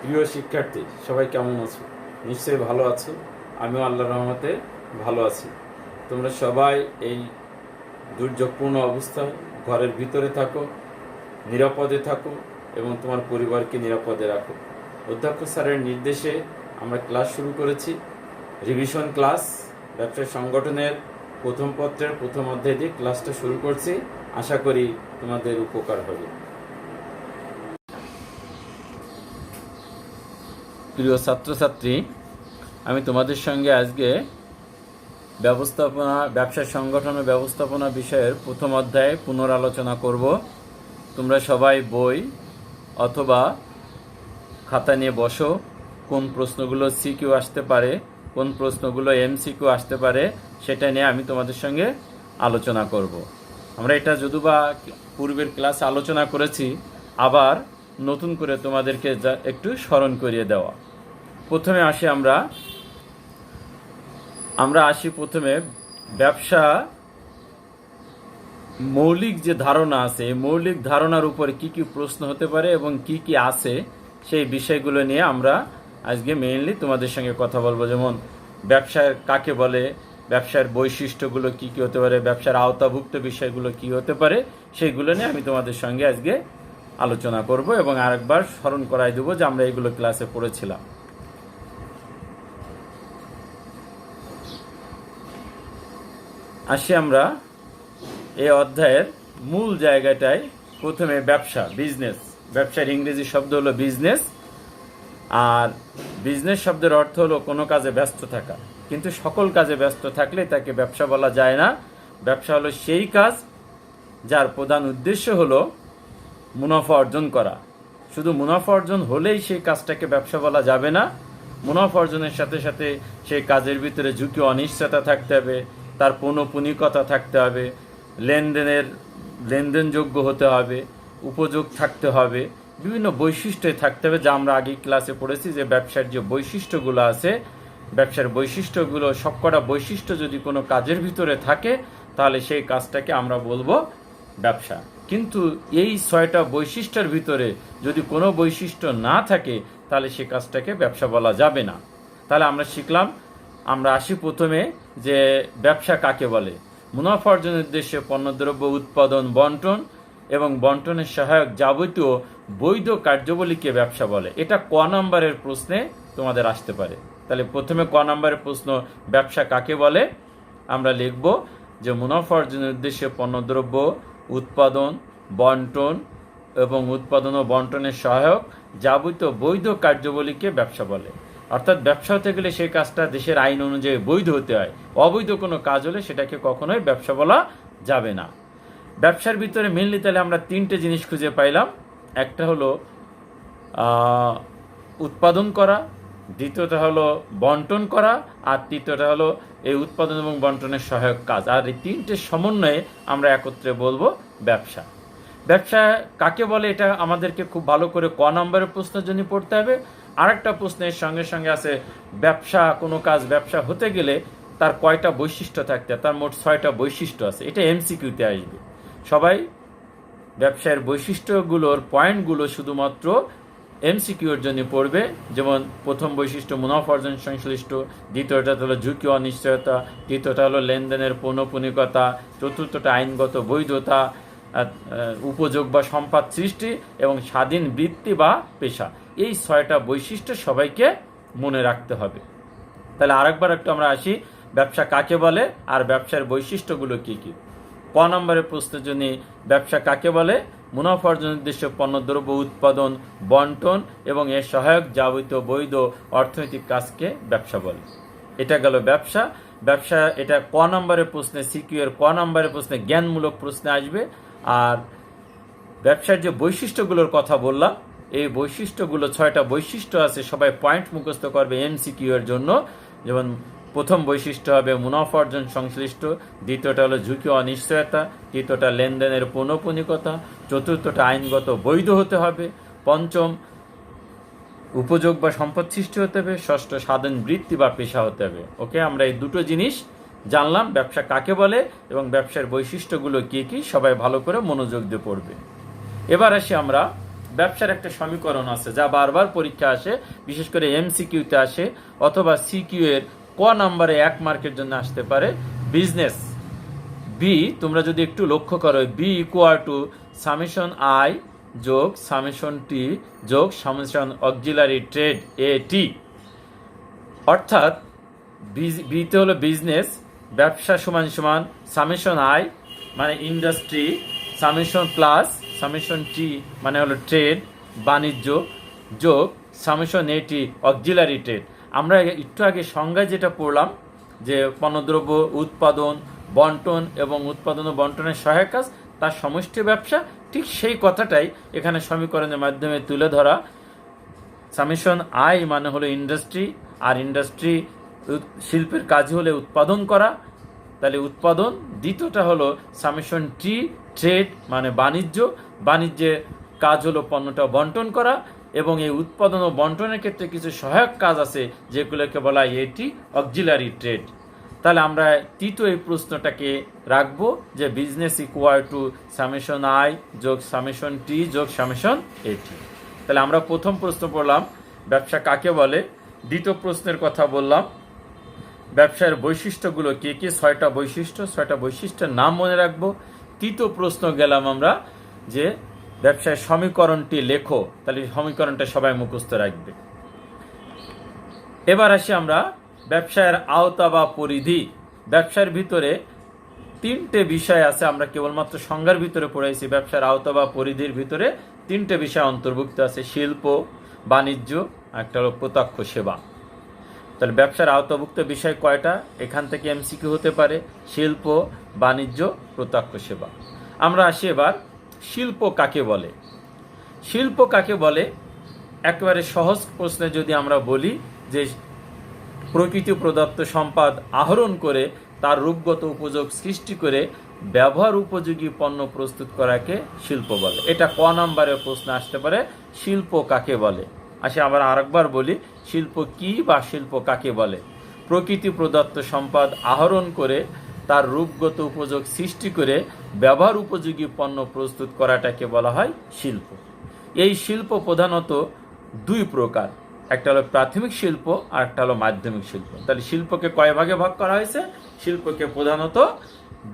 প্রিয় শিক্ষার্থী, সবাই কেমন আছো? নিশ্চয়ই ভালো আছো। আমিও আল্লাহর রহমতে ভালো আছি। তোমরা সবাই এই দুর্যোগপূর্ণ অবস্থায় ঘরের ভিতরে থাকো, নিরাপদে থাকো এবং তোমার পরিবারকে নিরাপদে রাখো। অধ্যক্ষ স্যারের নির্দেশে আমরা ক্লাস শুরু করেছি, রিভিশন ক্লাস। ব্যবসায় সংগঠনের প্রথম পত্রের প্রথম অধ্যায় দিয়ে ক্লাসটা শুরু করছি। আশা করি তোমাদের উপকার হবে। প্রিয় ছাত্রছাত্রী, আমি তোমাদের সঙ্গে আজকে ব্যবসা সংগঠন ও ব্যবস্থাপনা বিষয়ের প্রথম অধ্যায়ে পুনরালোচনা করব। তোমরা সবাই বই অথবা খাতা নিয়ে বসো। কোন প্রশ্নগুলো সিকিউ আসতে পারে, কোন প্রশ্নগুলো এমসিকিউ আসতে পারে, সেটা নিয়ে আমি তোমাদের সঙ্গে আলোচনা করব। আমরা এটা যদিবা পূর্বের ক্লাসে আলোচনা করেছি, আবার নতুন করে তোমাদেরকে একটু স্মরণ করিয়ে দেওয়া। প্রথমে আসি প্রথমে ব্যবসা মৌলিক যে ধারণা আছে, এই মৌলিক ধারণার উপরে কি কি প্রশ্ন হতে পারে এবং কি কি আছে সেই বিষয়গুলো নিয়ে আমরা আজকে মেইনলি তোমাদের সঙ্গে কথা বলবো। যেমন ব্যবসার কাকে বলে, ব্যবসার বৈশিষ্ট্যগুলো কি কি হতে পারে, ব্যবসার আওতাভুক্ত বিষয়গুলো কি হতে পারে, সেইগুলো নিয়ে আমি তোমাদের সঙ্গে আজকে আলোচনা করব এবং আরেকবার স্মরণ করাই দেবো যে আমরা এগুলো ক্লাসে পড়েছিলাম। আসি আমরা এই অধ্যায়ের মূল জায়গাটায়। প্রথমে ব্যবসা, বিজনেস। ব্যবসার ইংরেজি শব্দ হলো বিজনেস, আর বিজনেস শব্দের অর্থ হলো কোনো কাজে ব্যস্ত থাকা। কিন্তু সকল কাজে ব্যস্ত থাকলে তাকে ব্যবসা বলা যায় না। ব্যবসা হলো সেই কাজ যার প্রধান উদ্দেশ্য হলো মুনাফা অর্জন করা। শুধু মুনাফা অর্জন হলেই সেই কাজটাকে ব্যবসা বলা যাবে না। মুনাফা অর্জনের সাথে সাথে সেই কাজের ভিতরে ঝুঁকি, অনিশ্চয়তা থাকতে হবে, তার পৌনঃপুনিকতা থাকতে হবে, লেনদেনযোগ্য হতে হবে, উপযোগ থাকতে হবে, বিভিন্ন বৈশিষ্ট্য থাকতে হবে, যা আমরা আগেই ক্লাসে পড়েছি যে ব্যবসার যে বৈশিষ্ট্যগুলো আছে, ব্যবসার বৈশিষ্ট্যগুলো সবকটা বৈশিষ্ট্য যদি কোনো কাজের ভিতরে থাকে তাহলে সেই কাজটাকে আমরা বলবো ব্যবসা। কিন্তু এই 6টা বৈশিষ্ট্যের ভিতরে যদি কোনো বৈশিষ্ট্য না থাকে তাহলে সেই কাজটাকে ব্যবসা বলা যাবে না। তাহলে আমরা শিখলাম, আমরা আসি প্রথমে যে ব্যবসা কাকে বলে। মুনাফা অর্জনের উদ্দেশ্যে পণ্যদ্রব্য উৎপাদন, বন্টন এবং বন্টনের সহায়ক যাবতীয় বৈধ কার্যাবলীকে ব্যবসা বলে। এটা ক নম্বরের প্রশ্নে তোমাদের আসতে পারে। তাহলে প্রথমে ক নম্বরের প্রশ্ন, ব্যবসা কাকে বলে? আমরা লিখব যে মুনাফা অর্জনের উদ্দেশ্যে পণ্যদ্রব্য উৎপাদন, বন্টন এবং উৎপাদন ও বন্টনের সহায়ক যাবতীয় বৈধ কার্যাবলীকে ব্যবসা বলে। অর্থাৎ ব্যবসা হতে গেলে সেই কাজটা দেশের আইন অনুযায়ী বৈধ হতে হয়। অবৈধ কোনো কাজ হলে সেটাকে কখনোই ব্যবসা বলা যাবে না। ব্যবসার ভিতরে মেনলি তাহলে আমরা 3টে জিনিস খুঁজে পাইলাম। একটা হলো উৎপাদন করা, দ্বিতীয়টা হলো বন্টন করা, আর তৃতীয়টা হলো এই উৎপাদন এবং বন্টনের সহায়ক কাজ। আর এই 3টে সমন্বয়ে আমরা একত্রে বলবো ব্যবসা। ব্যবসা কাকে বলে এটা আমাদেরকে খুব ভালো করে ক নম্বরের প্রশ্নের জন্য পড়তে হবে। আরেকটা প্রশ্নের সঙ্গে সঙ্গে আছে ব্যবসা, কোনো কাজ ব্যবসা হতে গেলে তার কয়টা বৈশিষ্ট্য থাকতে, তার মোট 6টা বৈশিষ্ট্য আছে। এটা এমসিকিউতে আসবে। সবাই ব্যবসায়ের বৈশিষ্ট্যগুলোর পয়েন্টগুলো শুধুমাত্র এমসিকিউর জন্য পড়বে। যেমন প্রথম বৈশিষ্ট্য মুনাফা অর্জন সংশ্লিষ্ট, দ্বিতীয়টা হলো ঝুঁকি অনিশ্চয়তা, তৃতীয়টা হলো লেনদেনের পৌনঃপুনিকতা, চতুর্থটা আইনগত বৈধতা, উপযোগ বা সম্পদ সৃষ্টি এবং স্বাধীন বৃত্তি বা পেশা। এই 6টা বৈশিষ্ট্য সবাইকে মনে রাখতে হবে। তাহলে আরেকবার একটু আমরা আসি, ব্যবসা কাকে বলে আর ব্যবসার বৈশিষ্ট্যগুলো কি কি। ক নম্বরের প্রশ্নের জন্য ব্যবসা কাকে বলে? মুনাফা অর্জনের উদ্দেশ্যে পণ্যদ্রব্য উৎপাদন, বন্টন এবং এর সহায়ক যাবতীয় বৈধ অর্থনৈতিক কাজকে ব্যবসা বলে। এটা গেল ব্যবসা। ব্যবসা এটা ক নম্বরের প্রশ্নে, সিকিউ এর ক নম্বরের প্রশ্নে জ্ঞানমূলক প্রশ্নে আসবে। আর ব্যবসার যে বৈশিষ্ট্যগুলোর কথা বললাম, এই বৈশিষ্ট্যগুলো 6টা বৈশিষ্ট্য আছে, সবাই পয়েন্ট মুখস্থ করবে এমসিকিউ এর জন্য। যেমন প্রথম বৈশিষ্ট্য হবে মুনাফা অর্জন সংশ্লিষ্ট, দ্বিতীয়টা হলো ঝুঁকি অনিশ্চয়তা, তৃতীয়টা লেনদেনের পৌনঃপুনিকতা, চতুর্থটা আইনগত বৈধ হতে হবে, পঞ্চম উপযোগ বা সম্পদ সৃষ্টি হতে হবে, ষষ্ঠ স্বাধীন বৃত্তি বা পেশা হতে হবে। ওকে, আমরা এই দুটো জিনিস জানলাম, ব্যবসা কাকে বলে এবং ব্যবসার বৈশিষ্ট্যগুলো কি কি, সবাই ভালো করে মনোযোগ দিয়ে পড়বে। এবার আসি আমরা ব্যবসার একটা সমীকরণ আছে যা বারবার পরীক্ষা আসে, বিশেষ করে এমসিকিউতে আসে অথবা সিকিউ এর ক নাম্বারে 1 মার্কের জন্য আসতে পারে। বিজনেস বি, তোমরা যদি একটু লক্ষ্য করো, B equal to summation I যোগ সামেশন টি যোগ summation auxiliary trade A T, অর্থাৎ বিতে হলো বিজনেস, ব্যবসা সমান সমান সামেশন আই মানে industry, summation plus summation T মানে হলো ট্রেড বাণিজ্য যোগ সামেশন এটি অক্সিলারি ট্রেড। আমরা একটু আগে সংজ্ঞায় যেটা পড়লাম যে পণ্যদ্রব্য উৎপাদন বন্টন এবং উৎপাদন ও বন্টনের সহায়ক কাজ, তার সমষ্টি ব্যবসা, ঠিক সেই কথাটাই এখানে সমীকরণের মাধ্যমে তুলে ধরা। সামেশন আই মানে হলো ইন্ডাস্ট্রি, আর ইন্ডাস্ট্রি শিল্পের কাজ হলে উৎপাদন করা, তাহলে উৎপাদন। দ্বিতীয়টা হলো সামেশন টি ট্রেড মানে বাণিজ্য, বাণিজ্যের কাজ হলো পণ্যটা বন্টন করা, এবং এই উৎপাদন ও বন্টনের ক্ষেত্রে কিছু সহায়ক কাজ আছে যেগুলোকে বলা হয় এটি অক্সিলারি ট্রেড। তাহলে আমরা তৃতীয় এই প্রশ্নটাকে রাখবো যে business equal to summation I যোগ সামেশন টি যোগ সামেশন এটি। তাহলে আমরা প্রথম প্রশ্ন পড়লাম ব্যবসা কাকে বলে, দ্বিতীয় প্রশ্নের কথা বললাম ব্যবসার বৈশিষ্ট্যগুলো কি কি, 6টা বৈশিষ্ট্য, 6টা বৈশিষ্ট্যের নাম মনে রাখবো। তৃতীয় প্রশ্ন গেলাম আমরা যে ব্যবসায় সমীকরণটি লেখো, তাহলে সমীকরণটা সবাই মুখস্থ রাখবে। এবার আসি আমরা ব্যবসায়ের আওতা বা পরিধি। ব্যবসার ভিতরে 3টে বিষয় আছে, আমরা কেবলমাত্র সংজ্ঞার ভিতরে পড়াইছি। ব্যবসার আওতা বা পরিধির ভিতরে 3টে বিষয় অন্তর্ভুক্ত আছে, শিল্প, বাণিজ্য, একটা হলো প্রত্যক্ষ সেবা। তাহলে ব্যবসার আওতাভুক্ত বিষয় কয়টা, এখান থেকে এমসিকিউ হতে পারে, শিল্প, বাণিজ্য, প্রত্যক্ষ সেবা। আমরা আসি এবার শিল্প কাকে বলে। শিল্প কাকে বলে, একেবারে সহজ প্রশ্নে যদি আমরা বলি যে প্রকৃতি প্রদত্ত সম্পদ আহরণ করে তার রূপগত উপযোগ সৃষ্টি করে ব্যবহার উপযোগী পণ্য প্রস্তুত করাকে শিল্প বলে। এটা ক নাম্বারের প্রশ্ন আসতে পারে, শিল্প কাকে বলে। আসে আমরা আরেকবার বলি, শিল্প কি বা শিল্প কাকে বলে। প্রকৃতি প্রদত্ত সম্পদ আহরণ করে তার রূপগত উপযোগ সৃষ্টি করে ব্যবহার উপযোগী পণ্য প্রস্তুত করাটাকে বলা হয় শিল্প। এই শিল্প প্রধানত 2 প্রকার, একটা হলো প্রাথমিক শিল্প আর একটা হলো মাধ্যমিক শিল্প। তাহলে শিল্পকে কয় ভাগে ভাগ করা হয়েছে, শিল্পকে প্রধানত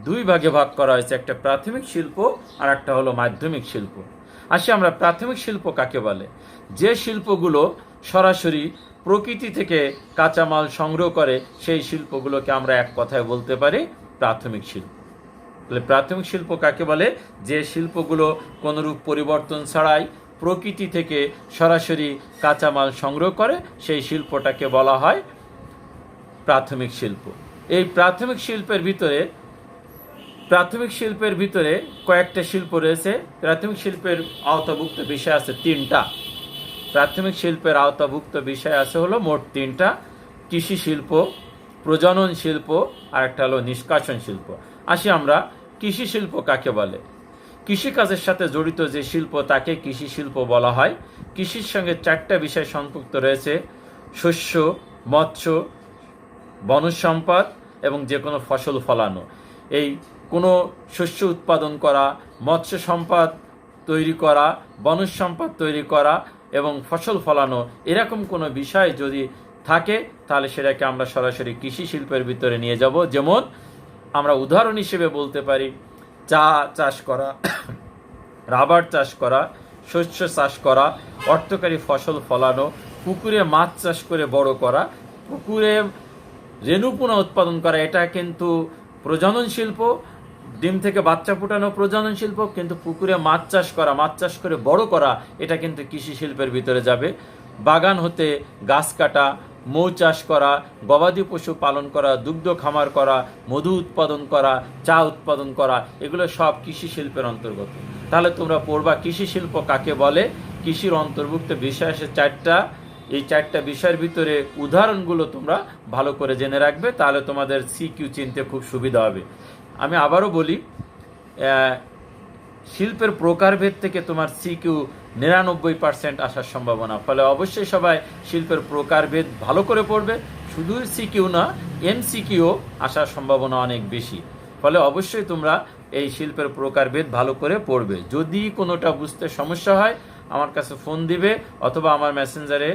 2 ভাগে ভাগ করা হয়েছে, একটা প্রাথমিক শিল্প আর একটা হলো মাধ্যমিক শিল্প। আসি আমরা প্রাথমিক শিল্প কাকে বলে, যে শিল্পগুলো সরাসরি প্রকৃতি থেকে কাঁচামাল সংগ্রহ করে সেই শিল্পগুলোকে আমরা এক কথায় বলতে পারি প্রাথমিক শিল্প। তাহলে প্রাথমিক শিল্প কাকে বলে, যে শিল্পগুলো কোনোরূপ পরিবর্তন ছাড়াই প্রকৃতি থেকে সরাসরি কাঁচামাল সংগ্রহ করে সেই শিল্পটাকে বলা হয় প্রাথমিক শিল্প। এই প্রাথমিক শিল্পের ভিতরে কয়েকটা শিল্প রয়েছে। প্রাথমিক শিল্পের আওতাভুক্ত বিষয় আছে 3টা। প্রাথমিক শিল্পের আওতাভুক্ত বিষয় আছে হলো মোট 3টা, কৃষি শিল্প, প্রজনন শিল্প আর একটা হলো নিষ্কাশন শিল্প। আসি আমরা কৃষি শিল্প কাকে বলে। কৃষিকাজের সাথে জড়িত যে শিল্প তাকে কৃষি শিল্প বলা হয়। কৃষির সঙ্গে 4টা বিষয় সম্পৃক্ত রয়েছে, শস্য, মৎস্য, বনজ সম্পদ এবং যে কোনো ফসল ফলানো। এই কোনো শস্য উৎপাদন করা, মৎস্য সম্পদ তৈরি করা, বনজ সম্পদ তৈরি করা এবং ফসল ফলানো, এরকম কোনো বিষয় যদি থাকে তাহলে সেটাকে আমরা সরাসরি কৃষি শিল্পের ভিতরে নিয়ে যাব। যেমন আমরা উদাহরণ হিসেবে বলতে পারি চা চাষ করা, রাবার চাষ করা, শস্য চাষ করা, অর্থকারী ফসল ফলানো, পুকুরে মাছ চাষ করে বড় করা, পুকুরে রেণুপোনা উৎপাদন করা, এটা কিন্তু প্রজনন শিল্প। ডিম থেকে বাচ্চা ফুটানো প্রজনন শিল্প, কিন্তু পুকুরে মাছ চাষ করা, মাছ চাষ করে বড় করা, এটা কিন্তু কৃষি শিল্পের ভিতরে যাবে। বাগান হতে গাছ কাটা, মৌ চাষ করা, গবাদি পশু পালন করা, দুগ্ধ খামার করা, মধু উৎপাদন করা, চা উৎপাদন করা, এগুলো সব কৃষি শিল্পের অন্তর্গত। তাহলে তোমরা পড়বা কৃষি শিল্প কাকে বলে। কৃষির অন্তর্ভুক্ত বিষয় আছে 4টা। এই 4টা বিষয়ের ভিতরে উদাহরণগুলো তোমরা ভালো করে জেনে রাখবে, তাহলে তোমাদের সিকিউ চিনতে খুব সুবিধা হবে। আমি আবারও বলি, শিল্পের প্রকারভেদ থেকে তোমার সিকিউ 99% আসার সম্ভাবনা। ফলে অবশ্যই সবাই শিল্পের প্রকারভেদ ভালো করে পড়বে, শুধু সিকিউ না এমসিকিউ আসার সম্ভাবনা অনেক বেশি। ফলে অবশ্যই তোমরা এই শিল্পের প্রকারভেদ ভালো করে পড়বে। যদি কোনোটা বুঝতে সমস্যা হয় আমার কাছে ফোন দিবে অথবা আমার মেসেঞ্জারে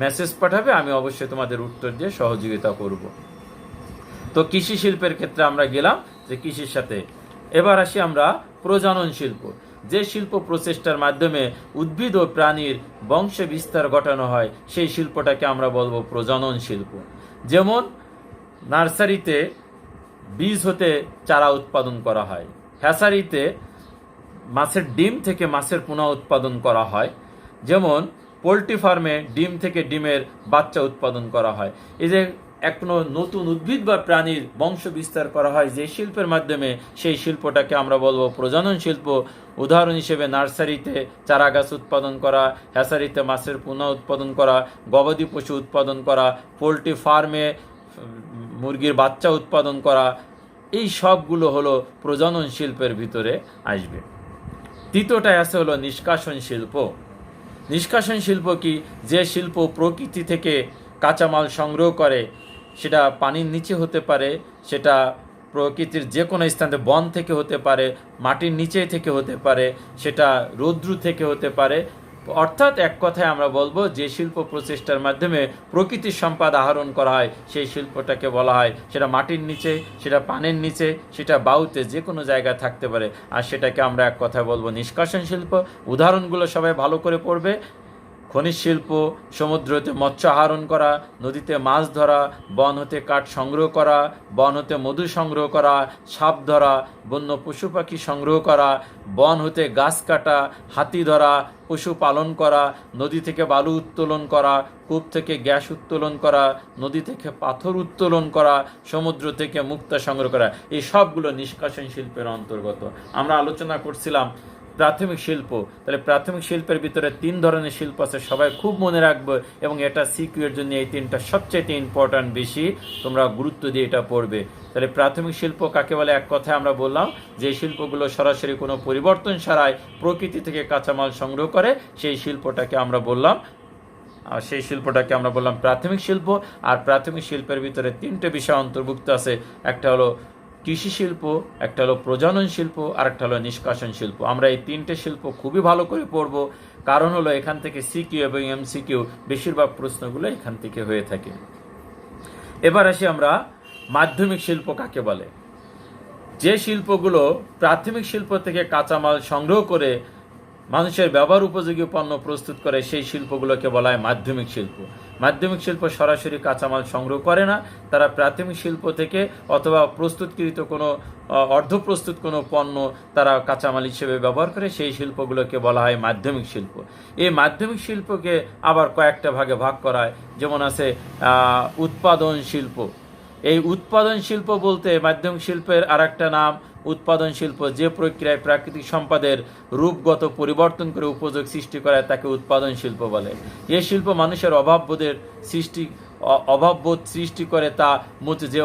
মেসেজ পাঠাবে, আমি অবশ্যই তোমাদের উত্তর দিয়ে সহযোগিতা করব। তো কৃষি শিল্পের ক্ষেত্রে আমরা গেলাম যে কৃষির সাথে। এবার আসি আমরা প্রজনন শিল্প। যে শিল্প প্রচেষ্টার মাধ্যমে উদ্ভিদ ও প্রাণীর বংশ বিস্তার ঘটানো হয় সেই শিল্পটাকে আমরা বলবো প্রজনন শিল্প। যেমন নার্সারিতে বীজ হতে চারা উৎপাদন করা হয়, হ্যাচারিতে মাছের ডিম থেকে মাছের পোনা উৎপাদন করা হয়, যেমন পোলট্রি ফার্মে ডিম থেকে ডিমের বাচ্চা উৎপাদন করা হয়। এই যে কোনো নতুন উদ্ভিদ বা প্রাণীর বংশ বিস্তার করা হয় যে শিল্পের মাধ্যমে, সেই শিল্পটাকে আমরা বলবো প্রজনন শিল্প। উদাহরণ হিসেবে নার্সারিতে চারা গাছ উৎপাদন করা, হ্যাচারিতে মাছের পোনা উৎপাদন করা, গবাদি পশু উৎপাদন করা, পোলট্রি ফার্মে মুরগির বাচ্চা উৎপাদন করা, এই সবগুলো হলো প্রজনন শিল্পের ভিতরে আসবে। তৃতীয়টায় আছে হলো নিষ্কাশন শিল্প। নিষ্কাশন শিল্প কি? যে শিল্প প্রকৃতি থেকে কাঁচামাল সংগ্রহ করে, সেটা পানির নিচে হতে পারে, সেটা প্রকৃতির যে কোনো স্থানে বন থেকে হতে পারে, মাটির নিচে থেকে হতে পারে, সেটা রৌদ্র থেকে হতে পারে। অর্থাৎ এক কথায় আমরা বলবো যে শিল্প প্রচেষ্টার মাধ্যমে প্রকৃতির সম্পদ আহরণ করা হয় সেই শিল্পটাকে বলা হয়, সেটা মাটির নিচে, সেটা পানির নিচে, সেটা বায়ুতে যে কোনো জায়গায় থাকতে পারে, আর সেটাকে আমরা এক কথায় বলবো নিষ্কাশন শিল্প। উদাহরণগুলো সবাই ভালো করে পড়বে। খনিজ শিল্প, সমুদ্র হতে মৎস্য আহরণ করা, নদীতে মাছ ধরা, বন হতে কাঠ সংগ্রহ করা, বন হতে মধু সংগ্রহ করা, সাপ ধরা, বন্য পশু পাখি সংগ্রহ করা, বন হতে গাছ কাটা, হাতি ধরা, পশু পালন করা, নদী থেকে বালু উত্তোলন করা, কূপ থেকে গ্যাস উত্তোলন করা, নদী থেকে পাথর উত্তোলন করা, সমুদ্র থেকে মুক্তা সংগ্রহ করা, এই সবগুলো নিষ্কাশন শিল্পের অন্তর্গত। আমরা আলোচনা করছিলাম প্রাথমিক শিল্প। তাহলে প্রাথমিক শিল্পের ভিতরে 3 ধরনের শিল্প আছে, সবাই খুব মনে রাখবে, এবং এটা সিকিউ এর জন্য এই 3টা সবচেয়ে ইম্পর্ট্যান্ট, বেশি তোমরা গুরুত্ব দিয়ে এটা পড়বে। তাহলে প্রাথমিক শিল্প কাকে বলে? এক কথায় আমরা বললাম যে শিল্পগুলো সরাসরি কোনো পরিবর্তন ছাড়াই প্রকৃতি থেকে কাঁচামাল সংগ্রহ করে, সেই শিল্পটাকে আমরা বললাম প্রাথমিক শিল্প। আর প্রাথমিক শিল্পের ভিতরে 3টে বিষয় অন্তর্ভুক্ত আছে, একটা হলো কৃষি শিল্প, একটা হলো প্রজনন শিল্প, আর একটা হলো নিষ্কাশন শিল্প। আমরা এই 3টে শিল্প খুবই ভালো করে পড়ব, কারণ হলো এখান থেকে সিকিউ এবং এমসিকিউ বেশিরভাগ প্রশ্নগুলো এখান থেকে হয়ে থাকে। এবার আসি আমরা মাধ্যমিক শিল্প কাকে বলে। যে শিল্পগুলো প্রাথমিক শিল্প থেকে কাঁচামাল সংগ্রহ করে মানুষের ব্যবহার উপযোগী পণ্য প্রস্তুত করে, সেই শিল্পগুলোকে বলা হয় মাধ্যমিক শিল্প। মাধ্যমিক শিল্প সরাসরি কাঁচামাল সংগ্রহ করে না, তারা প্রাথমিক শিল্প থেকে অথবা প্রস্তুতকৃত কোনো অর্ধপ্রস্তুত কোনো পণ্য তারা কাঁচামাল হিসেবে ব্যবহার করে, সেই শিল্পগুলোকে বলা হয় মাধ্যমিক শিল্প। এই মাধ্যমিক শিল্পকে আবার কয়েকটা ভাগে ভাগ করা হয়, যেমন আছে উৎপাদন শিল্প। এই উৎপাদন শিল্প বলতে মাধ্যমিক শিল্পের আর একটা নাম উৎপাদন শিল্প। যে প্রক্রিয়ায় প্রাকৃতিক সম্পদের রূপগত পরিবর্তন করে উপযোগ সৃষ্টি করে তাকে উৎপাদন শিল্প বলে। এই শিল্প মানুষের অভাববোধ সৃষ্টি করে, তা যে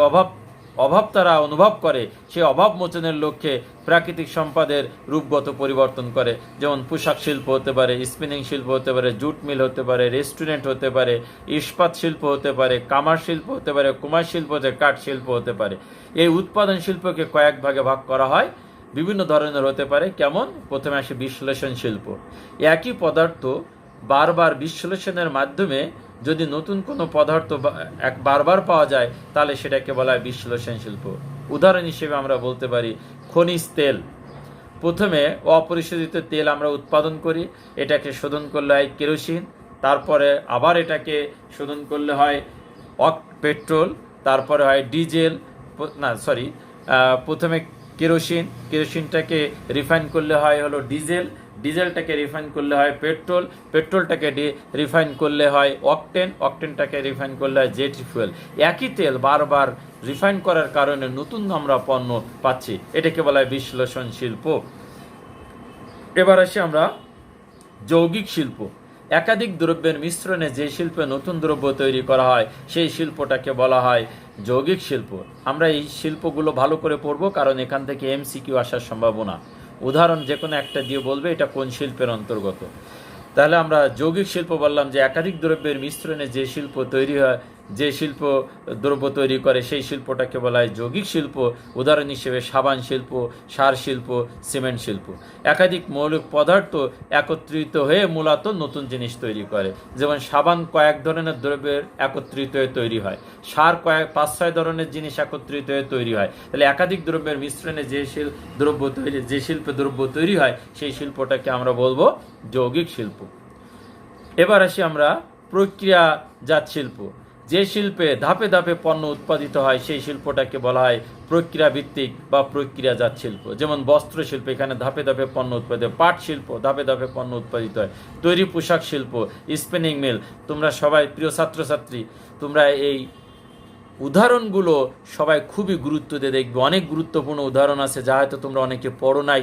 অভাব তারা অনুভব করে সেই অভাব মোচনের লক্ষ্যে প্রাকৃতিক সম্পদের রূপগত পরিবর্তন করে। যেমন পোশাক শিল্প হতে পারে, স্পিনিং শিল্প হতে পারে, জুট মিল হতে পারে, রেস্টুরেন্ট হতে পারে, ইস্পাত শিল্প হতে পারে, কামার শিল্প হতে পারে, কুমার শিল্প হতে কাঠ শিল্প হতে পারে। এই উৎপাদন শিল্পকে কয়েক ভাগে ভাগ করা হয়, বিভিন্ন ধরনের হতে পারে। কেমন? প্রথমে আসে বিশ্লেষণ শিল্প। একই পদার্থ বারবার বিশ্লেষণের মাধ্যমে যদি নতুন কোনো পদার্থ বারবার পাওয়া যায় তাহলে সেটাকে বলা হয় বিশ্লেষণ শিল্প। উদাহরণ হিসেবে আমরা বলতে পারি খনিজ তেল। প্রথমে অপরিশোধিত তেল আমরা উৎপাদন করি, এটাকে শোধন করলে হয় কেরোসিন, তারপরে আবার এটাকে শোধন করলে হয় পেট্রোল, তারপরে হয় ডিজেল, প্রথমে কেরোসিনটাকে রিফাইন করলে হয় হলো ডিজেলটাকে রিফাইন করলে হয় পেট্রোলটাকে রিফাইন করলে হয় অকটেনটাকে রিফাইন করলে হয় জেট ফুয়েল। একই তেল বারবার রিফাইন করার কারণে নতুন আমরা পণ্য পাচ্ছি, এটাকে বলা হয় বিশ্লেষণ শিল্প। এবার আসি আমরা যৌগিক শিল্প। একাধিক দ্রব্যের মিশ্রণে যে শিল্পে নতুন দ্রব্য তৈরি করা হয় সেই শিল্পটাকে বলা হয় যৌগিক শিল্প। আমরা এই শিল্পগুলো ভালো করে পড়ব, কারণ এখান থেকে এমসিকিউ আসার সম্ভাবনা। উদাহরণ যে কোনো একটা দিয়ে বলবে এটা কোন শিল্পের অন্তর্গত। তাহলে আমরা যৌগিক শিল্প বললাম যে একাধিক দ্রব্যের মিশ্রণে যে শিল্প তৈরি হয় যে শিল্প দ্রব্য তৈরি করে সেই শিল্পটাকে বলা হয় যৌগিক শিল্প। উদাহরণ হিসেবে সাবান শিল্প, সার শিল্প, সিমেন্ট শিল্প। একাধিক মৌলিক পদার্থ একত্রিত হয়ে মূলত নতুন জিনিস তৈরি করে। যেমন সাবান কয়েক ধরনের দ্রব্যের একত্রিত হয়ে তৈরি হয়, সার 5-6 ধরনের জিনিস একত্রিত হয়ে তৈরি হয়। তাহলে একাধিক দ্রব্যের মিশ্রণে যে শিল্পে দ্রব্য তৈরি হয় সেই শিল্পটাকে আমরা বলবো যৌগিক শিল্প। এবার আসি আমরা প্রক্রিয়াজাত শিল্প। যে শিল্পে ধাপে ধাপে পণ্য উৎপাদিত হয় সেই শিল্পটাকে বলা হয় প্রক্রিয়া ভিত্তিক বা প্রক্রিয়াজাত শিল্প। যেমন বস্ত্র শিল্প, এখানে ধাপে ধাপে পণ্য উৎপাদিত হয়। পাট শিল্প, ধাপে ধাপে পণ্য উৎপাদিত হয়। তৈরি পোশাক শিল্প, স্পিনিং মিল। তোমরা সবাই প্রিয় ছাত্রছাত্রী, তোমরা এই উদাহরণগুলো সবাই খুবই গুরুত্ব দিয়ে দেখবে। অনেক গুরুত্বপূর্ণ উদাহরণ আছে যা হয়তো তোমরা অনেকে পড়ো নাই,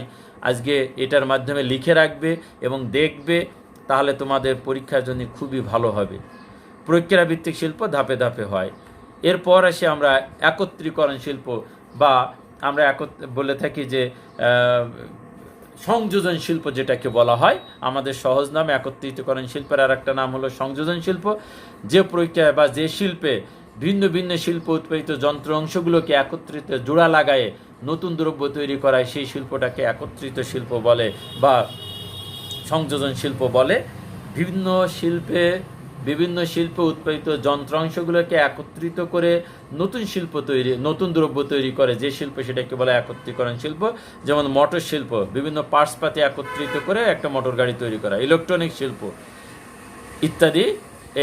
আজকে এটার মাধ্যমে লিখে রাখবে এবং দেখবে, তাহলে তোমাদের পরীক্ষার জন্য খুবই ভালো হবে। প্রক্রিয়া ভিত্তিক শিল্প ধাপে ধাপে হয়। এরপর আসে আমরা একত্রীকরণ শিল্প, বা আমরা বলে থাকি যে সংযোজন শিল্প যেটাকে বলা হয়। আমাদের সহজ নাম একত্রীকরণ শিল্পের আর একটা নাম হলো সংযোজন শিল্প। যে প্রক্রিয়া বা যে শিল্পে ভিন্ন ভিন্ন শিল্প উৎপাদিত যন্ত্র অংশগুলোকে একত্রিত জোড়া লাগায়ে নতুন দ্রব্য তৈরি করায় সেই শিল্পটাকে একত্রিত শিল্প বলে বা সংযোজন শিল্প বলে। বিভিন্ন শিল্পে উৎপাদিত যন্ত্রাংশগুলোকে একত্রিত করে নতুন দ্রব্য তৈরি করে যে শিল্প, সেটাকে বলে একত্রীকরণ শিল্প। যেমন মোটর শিল্প, বিভিন্ন পার্টস পাতি একত্রিত করে একটা মোটর গাড়ি তৈরি করা। ইলেকট্রনিক শিল্প ইত্যাদি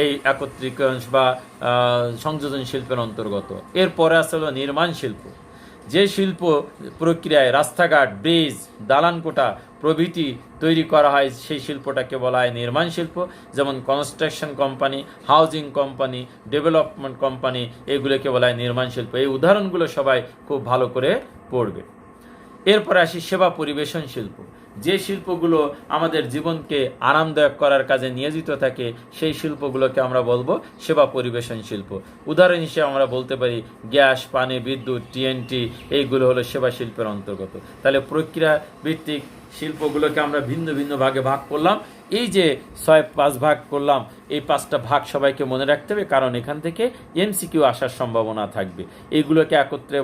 এই একত্রীকরণ বা সংযোজন শিল্পের অন্তর্গত। এরপরে আসলে নির্মাণ শিল্প। যে শিল্প প্রক্রিয়ায় রাস্তাঘাট, ব্রিজ, দালানকোঠা প্রভৃতি তৈরি করা হয় সেই শিল্পটাকে বলা হয় নির্মাণ শিল্প। যেমন construction company, housing company, development company, এগুলোকে বলা হয় নির্মাণ শিল্প। এই উদাহরণগুলো সবাই খুব ভালো করে পড়বে। এরপরে আসি সেবা পরিবেশন শিল্প। যে শিল্পগুলো আমাদের জীবনকে আরামদায়ক করার কাজে নিয়োজিত থাকে সেই শিল্পগুলোকে আমরা বলবো সেবা পরিবেশন শিল্প। উদাহরণ হিসেবে আমরা বলতে পারি গ্যাস, পানি, বিদ্যুৎ, টিএনটি, এইগুলো হলো সেবা শিল্পের অন্তর্গত। তাহলে প্রক্রিয়া ভিত্তিক শিল্পগুলোকে আমরা ভিন্ন ভিন্ন ভাগে ভাগ করলাম। এই যে 5 ভাগ করলাম, এই 5টা ভাগ সবাইকে মনে রাখতে হবে, কারণ এখান থেকে এমসিকিউ আসার সম্ভাবনা থাকবে। এগুলোকে একত্রে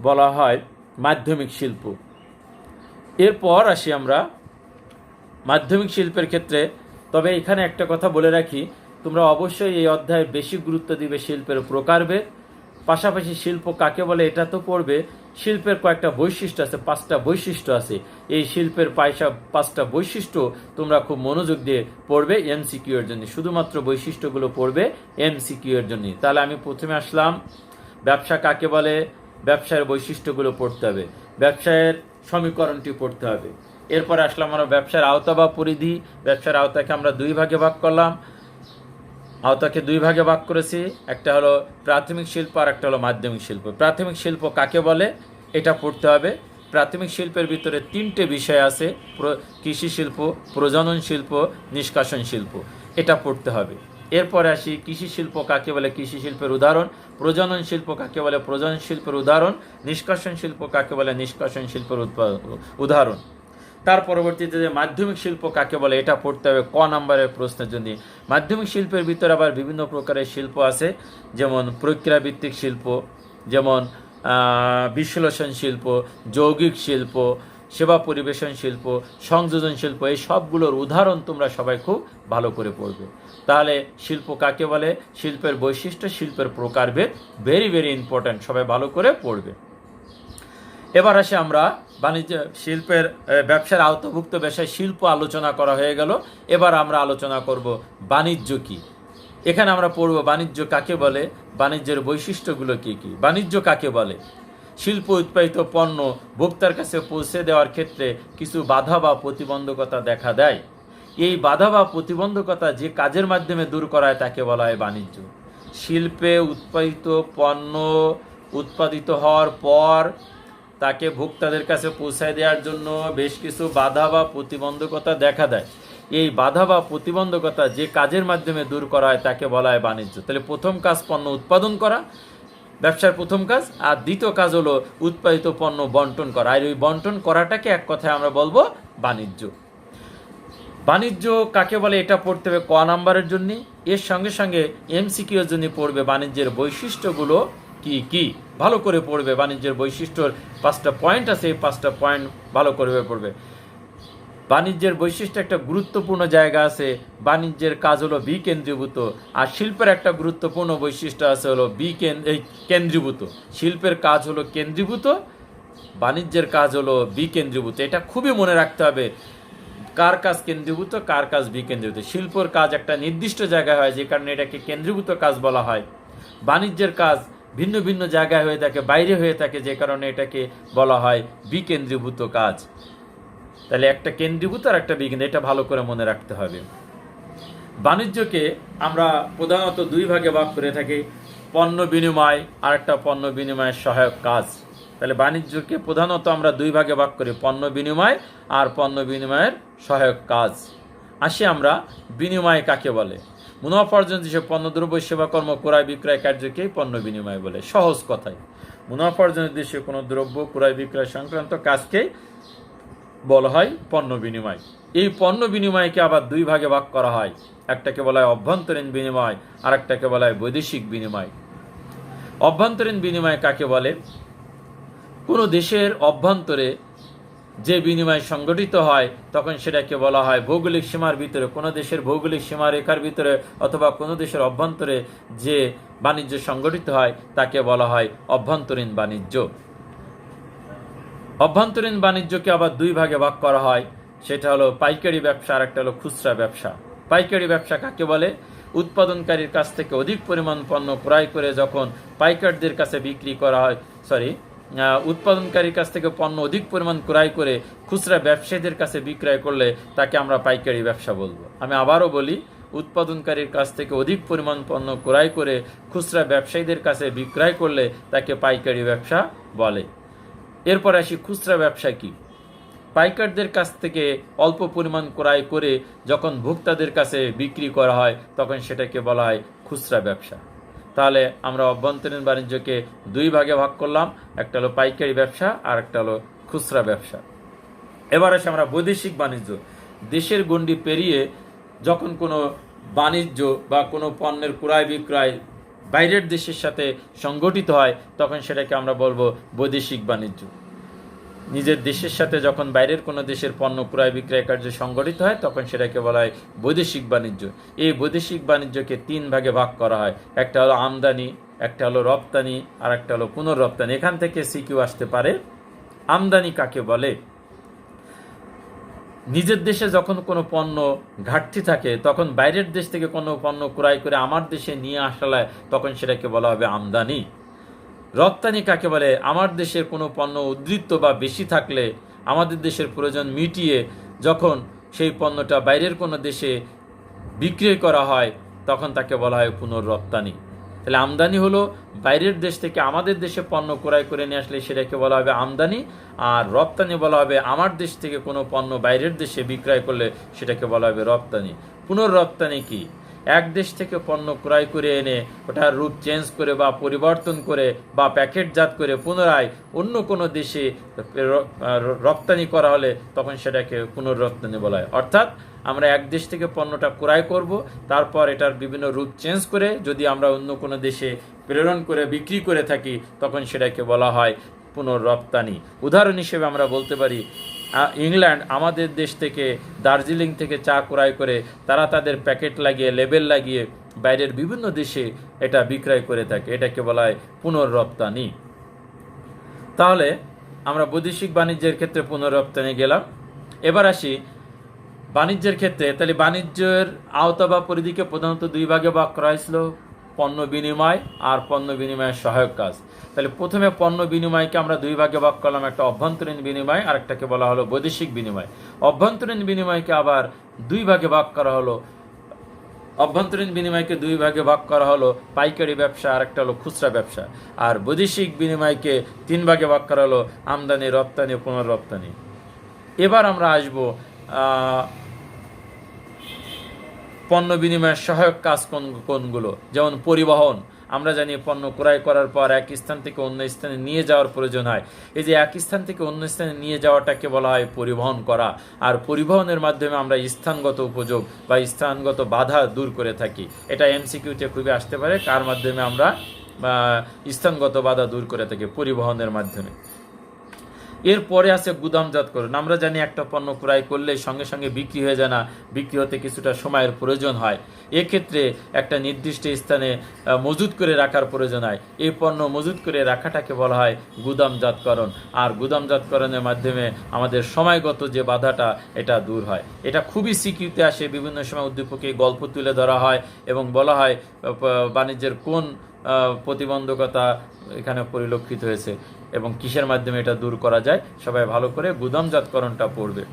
বলা হয় মাধ্যমিক শিল্প। এরপর আসি আমরা মাধ্যমিক শিল্পের ক্ষেত্রে। তবে এখানে একটা কথা বলে রাখি, তোমরা অবশ্যই এই অধ্যায়ে বেশি গুরুত্ব দিবে শিল্পের প্রকারভেদ, পাশাপাশি শিল্প কাকে বলে এটা তো পড়বে। শিল্পের কয়েকটা বৈশিষ্ট্য আছে, 5টা বৈশিষ্ট্য আছে। এই শিল্পের 5টা বৈশিষ্ট্য তোমরা খুব মনোযোগ দিয়ে পড়বে এমসিকিউ এর জন্য। শুধুমাত্র বৈশিষ্ট্যগুলো পড়বে এমসিকিউ এর জন্য। তাহলে আমি প্রথমে আসলাম, ব্যবসা কাকে বলে, ব্যবসায়ের বৈশিষ্ট্যগুলো পড়তে হবে, ব্যবসায়ের সমীকরণটি পড়তে হবে। এরপরে আসলাম আমরা ব্যবসার আওতা বা পরিধি। ব্যবসার আওতাকে আমরা 2 ভাগে ভাগ করলাম। আওতাকে 2 ভাগে ভাগ করেছি, একটা হলো প্রাথমিক শিল্প আর একটা হলো মাধ্যমিক শিল্প। প্রাথমিক শিল্প কাকে বলে এটা পড়তে হবে। প্রাথমিক শিল্পের ভিতরে 3টে বিষয় আছে, কৃষি শিল্প, প্রজনন শিল্প, নিষ্কাশন শিল্প, এটা পড়তে হবে। এরপরে আসি কৃষি শিল্প কাকে বলে, কৃষি শিল্পের উদাহরণ। প্রজনন শিল্প কাকে বলে, প্রজনন শিল্পের উদাহরণ। নিষ্কাশন শিল্প কাকে বলে, নিষ্কাশন শিল্পের উদাহরণ। তার পরবর্তীতে যে মাধ্যমিক শিল্প কাকে বলে এটা পড়তে হবে ক নাম্বারের প্রশ্নের জন্য। মাধ্যমিক শিল্পের ভিতরে আবার বিভিন্ন প্রকারের শিল্প আছে, যেমন প্রক্রিয়া ভিত্তিক শিল্প, যেমন বিশ্লেষণ শিল্প, যৌগিক শিল্প, সেবা পরিবেশন শিল্প, সংযোজন শিল্প। এই সবগুলোর উদাহরণ তোমরা সবাই খুব ভালো করে পড়বে। তাহলে শিল্প কাকে বলে, শিল্পের বৈশিষ্ট্য, শিল্পের প্রকারভেদ, ভেরি ভেরি ইম্পর্ট্যান্ট, সবাই ভালো করে পড়বে। এবার আসে আমরা বাণিজ্য শিল্পের ব্যবসার আওতাভুক্ত বিষয় শিল্প আলোচনা করা হয়ে গেল। এবার আমরা আলোচনা করব বাণিজ্য কি। এখানে আমরা পড়ব বাণিজ্য কাকে বলে, বাণিজ্যের বৈশিষ্ট্যগুলো কি কি। বাণিজ্য কাকে বলে, শিল্প উৎপাদিত পণ্য ভোক্তার কাছে পৌঁছে দেওয়ার ক্ষেত্রে কিছু বাধা বা প্রতিবন্ধকতা দেখা দেয়। এই বাধা বা প্রতিবন্ধকতা যে কাজের মাধ্যমে দূর করা হয় তাকে বলা হয় বাণিজ্য। শিল্পে উৎপাদিত পণ্য উৎপাদিত হওয়ার পর তাকে ভোক্তাদের কাছে পৌঁছায় দেওয়ার জন্য বেশ কিছু বাধা বা প্রতিবন্ধকতা দেখা দেয়। এই বাধা বা প্রতিবন্ধকতা যে কাজের মাধ্যমে দূর করা হয় তাকে বলা হয় বাণিজ্য। তাহলে প্রথম কাজ পণ্য উৎপাদন করা, ব্যবসার প্রথম কাজ। আর দ্বিতীয় কাজ হলো উৎপাদিত পণ্য বন্টন করা। আর ওই বন্টন করাটাকে এক কথায় আমরা বলবো বাণিজ্য। বাণিজ্য কাকে বলে এটা পড়তে হবে ক নাম্বারের জন্য। এর সঙ্গে সঙ্গে এমসিকিউ এর জন্য পড়বে বাণিজ্যের বৈশিষ্ট্যগুলো কি কি, ভালো করে পড়বে। বাণিজ্যের বৈশিষ্ট্যর 5টা পয়েন্ট আছে, এই 5টা পয়েন্ট ভালো করে পড়বে। বাণিজ্যের বৈশিষ্ট্য একটা গুরুত্বপূর্ণ জায়গা আছে, বাণিজ্যের কাজ হলো বিকেন্দ্রীভূত। আর শিল্পের একটা গুরুত্বপূর্ণ বৈশিষ্ট্য আছে হলো কেন্দ্রীভূত। শিল্পের কাজ হলো কেন্দ্রীভূত, বাণিজ্যের কাজ হলো বিকেন্দ্রীভূত। এটা খুবই মনে রাখতে হবে, কার কাজ কেন্দ্রীভূত, কার কাজ বিকেন্দ্রীভূত। শিল্পর কাজ একটা নির্দিষ্ট জায়গায় হয়, যে কারণে এটাকে কেন্দ্রীভূত কাজ বলা হয়। বাণিজ্যের কাজ ভিন্ন ভিন্ন জায়গায় হয়ে থাকে, বাইরে হয়ে থাকে, যে কারণে এটাকে বলা হয় বিকেন্দ্রীভূত কাজ। তাহলে একটা কেন্দ্রীভূত আর একটা বিকেন্দ্রীভূত, এটা ভালো করে মনে রাখতে হবে। বাণিজ্যকে আমরা প্রধানত দুই ভাগে ভাগ করে থাকি, পণ্য বিনিময় আর একটা পণ্য বিনিময়ের সহায়ক কাজ। তাহলে বাণিজ্যকে প্রধানত আমরা দুই ভাগে ভাগ করি, পণ্য বিনিময় আর পণ্য বিনিময়ের সহায়ক কাজ। আসি আমরা বিনিময় কাকে বলে। মুনাফা অর্জন যেসব পণ্যদ্রব্য সেবা কর্ম ক্রয় বিক্রয় কার্যকেই পণ্য বিনিময় বলে। সহজ কথায় মুনাফা অর্জনের উদ্দেশ্যে কোনো দ্রব্য ক্রয় বিক্রয় সংক্রান্ত কাজকেই বলা হয় পণ্য বিনিময়। এই পণ্য বিনিময়কে আবার দুই ভাগে ভাগ করা হয়, একটাকে বলা হয় অভ্যন্তরীণ বিনিময় আর একটাকে বলা হয় বৈদেশিক বিনিময়। অভ্যন্তরীণ বিনিময় কাকে বলে? কোনো দেশের অভ্যন্তরে যে বিনিময় সংগঠিত হয় তখন সেটাকে বলা হয় ভৌগোলিক সীমার ভিতরে, কোনো দেশের ভৌগোলিক সীমারেখার ভিতরে অথবা কোনো দেশের অভ্যন্তরে যে বাণিজ্য সংগঠিত হয় তাকে বলা হয় অভ্যন্তরীণ বাণিজ্য। অভ্যন্তরীণ বাণিজ্যকে আবার দুই ভাগে ভাগ করা হয়, সেটা হলো পাইকারি ব্যবসা আর একটা হলো খুচরা ব্যবসা। পাইকারি ব্যবসা কাকে বলে? উৎপাদনকারীর কাছ থেকে অধিক পরিমাণ পণ্য ক্রয় করে যখন পাইকারদের কাছে বিক্রি করা হয়, উৎপাদনকারীর কাছ থেকে পণ্য অধিক পরিমাণ ক্রয় করে খুচরা ব্যবসায়ীদের কাছে বিক্রয় করলে তাকে আমরা পাইকারি ব্যবসা বলবো। আমি আবারও বলি, উৎপাদনকারীর কাছ থেকে অধিক পরিমাণ পণ্য ক্রয় করে খুচরা ব্যবসায়ীদের কাছে বিক্রয় করলে তাকে পাইকারি ব্যবসা বলে। এরপর আসি খুচরা ব্যবসা কি। পাইকারদের কাছ থেকে অল্প পরিমাণ ক্রয় করে যখন ভোক্তাদের কাছে বিক্রি করা হয় তখন সেটাকে বলা হয় খুচরা ব্যবসা। তাহলে আমরা অভ্যন্তরীণ বাণিজ্যকে দুই ভাগে ভাগ করলাম, একটা হলো পাইকারি ব্যবসা আর একটা হলো খুচরা ব্যবসা। এবার আসে আমরা বৈদেশিক বাণিজ্য। দেশের গণ্ডি পেরিয়ে যখন কোনো বাণিজ্য বা কোনো পণ্যের ক্রয় বিক্রয় বাইরের দেশের সাথে সংগঠিত হয় তখন সেটাকে আমরা বলবো বৈদেশিক বাণিজ্য। নিজের দেশের সাথে যখন বাইরের কোনো দেশের পণ্য ক্রয় বিক্রয় কার্য সংগঠিত হয় তখন সেটাকে বলা হয় বৈদেশিক বাণিজ্য। এই বৈদেশিক বাণিজ্যকে তিন ভাগে ভাগ করা হয়, একটা হলো আমদানি, একটা হলো রপ্তানি আর একটা হলো পুনর্রপ্তানি। এখান থেকে সিকিউ আসতে পারে। আমদানি কাকে বলে? নিজের দেশে যখন কোনো পণ্য ঘাটতি থাকে তখন বাইরের দেশ থেকে কোনো পণ্য ক্রয় করে আমার দেশে নিয়ে আসলে তখন সেটাকে বলা হবে আমদানি। রপ্তানি কাকে বলে? আমার দেশের কোনো পণ্য উদ্ধৃত বা বেশি থাকলে আমাদের দেশের প্রয়োজন মিটিয়ে যখন সেই পণ্যটা বাইরের কোনো দেশে বিক্রয় করা হয় তখন তাকে বলা হয় পুনর্রপ্তানি। তাহলে আমদানি হলো বাইরের দেশ থেকে আমাদের দেশে পণ্য ক্রয় করে নিয়ে আসলে সেটাকে বলা হবে আমদানি, আর রপ্তানি বলা হবে আমার দেশ থেকে কোনো পণ্য বাইরের দেশে বিক্রয় করলে সেটাকে বলা হবে রপ্তানি। পুনর্রপ্তানি কি? এক দেশ থেকে পণ্য ক্রয় করে এনে ওটার রূপ চেঞ্জ করে বা পরিবর্তন করে বা প্যাকেটজাত করে পুনরায় অন্য কোনো দেশে রপ্তানি করা হলে তখন সেটাকে পুনর্রপ্তানি বলা হয়। অর্থাৎ আমরা এক দেশ থেকে পণ্যটা ক্রয় করব, তারপর এটার বিভিন্ন রূপ চেঞ্জ করে যদি আমরা অন্য কোনো দেশে প্রেরণ করে বিক্রি করে থাকি তখন সেটাকে বলা হয় পুনর্রপ্তানি। উদাহরণ হিসেবে আমরা বলতে পারি ইংল্যান্ড আমাদের দেশ থেকে দার্জিলিং থেকে চা ক্রয় করে তারা তাদের প্যাকেট লাগিয়ে লেবেল লাগিয়ে বাইরের বিভিন্ন দেশে এটা বিক্রয় করে থাকে, এটাকে বলা হয় পুনর্রপ্তানি। তাহলে আমরা বৈদেশিক বাণিজ্যের ক্ষেত্রে পুনর্রপ্তানি গেলাম। এবার আসি বাণিজ্যের ক্ষেত্রে। তাহলে বাণিজ্যের আওতা বা পরিধিকে প্রধানত দুই ভাগে ভাগ করা হয়েছিল, পণ্য বিনিময় আর পণ্য বিনিময়ের সহায়ক কাজ। তাহলে প্রথমে পণ্য বিনিময়কে আমরা দুই ভাগে ভাগ করলাম, একটা অভ্যন্তরীণ বিনিময় আর একটাকে বলা হলো বৈদেশিক বিনিময়। অভ্যন্তরীণ বিনিময়কে আবার দুই ভাগে ভাগ করা হলো, অভ্যন্তরীণ বিনিময়কে দুই ভাগে ভাগ করা হলো পাইকারি ব্যবসা আর একটা হলো খুচরা ব্যবসা। আর বৈদেশিক বিনিময়কে তিন ভাগে ভাগ করা হলো আমদানি, রপ্তানি, পুনর্রপ্তানি। এবার আমরা আসবো পণ্য বিনিময়ের সহায়ক কাজ কোনগুলো, যেমন পরিবহন। আমরা জানি পণ্য ক্রয় করার পর এক স্থান থেকে অন্য স্থানে নিয়ে যাওয়ার প্রয়োজন হয়। এই যে এক স্থান থেকে অন্য স্থানে নিয়ে যাওয়াটাকে বলা হয় পরিবহন করা। আর পরিবহনের মাধ্যমে আমরা স্থানগত উপযোগ বা স্থানগত বাধা দূর করে থাকি। এটা এমসিকিউতে খুবই আসতে পারে, কার মাধ্যমে আমরা স্থানগত বাধা দূর করে থাকি, পরিবহনের মাধ্যমে। এরপরে আছে গুদামজাতকরণ। আমরা জানি একটা পণ্য ক্রয় করলে সঙ্গে সঙ্গে বিক্রি হয়ে যায় না, বিক্রি হতে কিছুটা সময়ের প্রয়োজন হয়। এক্ষেত্রে একটা নির্দিষ্ট স্থানে মজুত করে রাখার প্রয়োজন হয়। এই পণ্য মজুত করে রাখাটাকে বলা হয় গুদামজাতকরণ। আর গুদামজাতকরণের মাধ্যমে আমাদের সময়গত যে বাধাটা এটা দূর হয়। এটা খুবই সিকিউতে আসে, বিভিন্ন সময় উদ্দীপকে গল্প তুলে ধরা হয় এবং বলা হয় বাণিজ্যের কোন প্রতিবন্ধকতা এখানে পরিলক্ষিত হয়েছে এবং কিসের মাধ্যমে এটা দূর করা যায়। সবাই ভালো করে গুদামজাতকরণটা পড়বে।